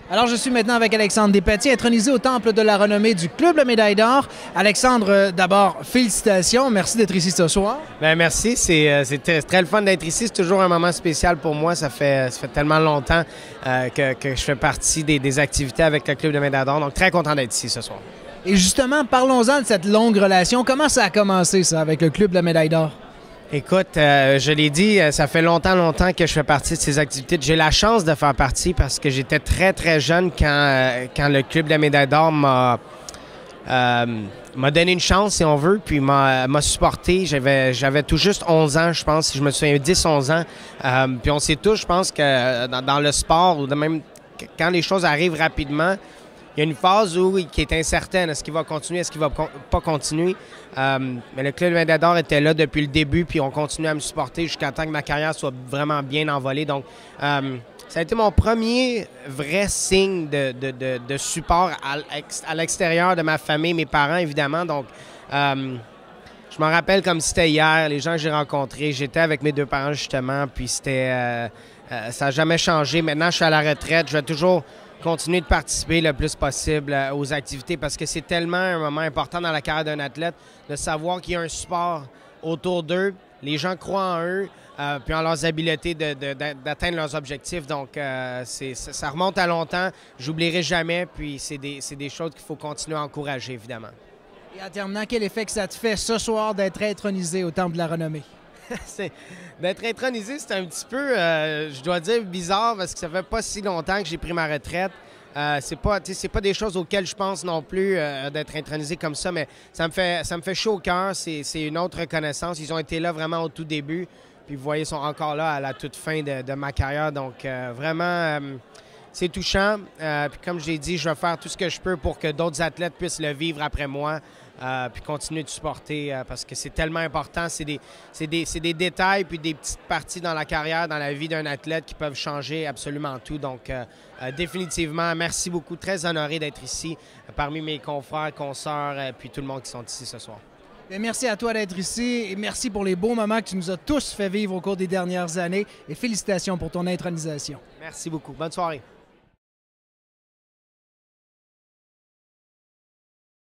Alors, je suis maintenant avec Alexandre Despatie, intronisé au Temple de la renommée du Club La Médaille d'Or. Alexandre, d'abord, félicitations. Merci d'être ici ce soir. Bien, merci. C'est très le fun d'être ici. C'est toujours un moment spécial pour moi. Ça fait tellement longtemps que je fais partie des activités avec le Club de Médaille d'Or. Donc, très content d'être ici ce soir. Et justement, parlons-en de cette longue relation. Comment ça a commencé, ça, avec le Club de la Médaille d'Or? Écoute, je l'ai dit, ça fait longtemps que je fais partie de ces activités. J'ai la chance de faire partie parce que j'étais très, très jeune quand le Club de la Médaille d'Or m'a donné une chance, si on veut, puis m'a supporté. J'avais tout juste 11 ans, je pense, si je me souviens, 10-11 ans. Puis on sait tous, je pense, que dans le sport, ou même quand les choses arrivent rapidement, il y a une phase qui est incertaine. Est-ce qu'il va continuer? Est-ce qu'il va pas continuer? Mais le Club de Médaille d'Or était là depuis le début, puis on continue à me supporter jusqu'à temps que ma carrière soit vraiment bien envolée. Donc, ça a été mon premier vrai signe de support à l'extérieur de ma famille, mes parents, évidemment. Donc, je m'en rappelle comme si c'était hier, les gens que j'ai rencontrés. J'étais avec mes deux parents, justement, puis ça n'a jamais changé. Maintenant, je suis à la retraite. Je vais toujours continuer de participer le plus possible aux activités parce que c'est tellement un moment important dans la carrière d'un athlète de savoir qu'il y a un support autour d'eux. Les gens croient en eux puis en leurs habiletés d'atteindre leurs objectifs. Donc, ça remonte à longtemps. J'oublierai jamais. Puis, c'est des choses qu'il faut continuer à encourager, évidemment. Et en terminant, quel effet que ça te fait ce soir d'être intronisé au Temple de la renommée? D'être intronisé, c'est un petit peu, je dois dire, bizarre parce que ça fait pas si longtemps que j'ai pris ma retraite. C'est pas des choses auxquelles je pense non plus d'être intronisé comme ça, mais ça me fait chaud au cœur. C'est une autre reconnaissance. Ils ont été là vraiment au tout début, puis vous voyez, ils sont encore là à la toute fin de ma carrière. Donc, vraiment, c'est touchant. Puis comme je l'ai dit, je vais faire tout ce que je peux pour que d'autres athlètes puissent le vivre après moi. Puis continuer de supporter parce que c'est tellement important. C'est des détails puis des petites parties dans la carrière, dans la vie d'un athlète qui peuvent changer absolument tout. Donc, définitivement, merci beaucoup. Très honoré d'être ici parmi mes confrères, consoeurs puis tout le monde qui sont ici ce soir. Bien, merci à toi d'être ici et merci pour les beaux moments que tu nous as tous fait vivre au cours des dernières années et félicitations pour ton intronisation. Merci beaucoup. Bonne soirée.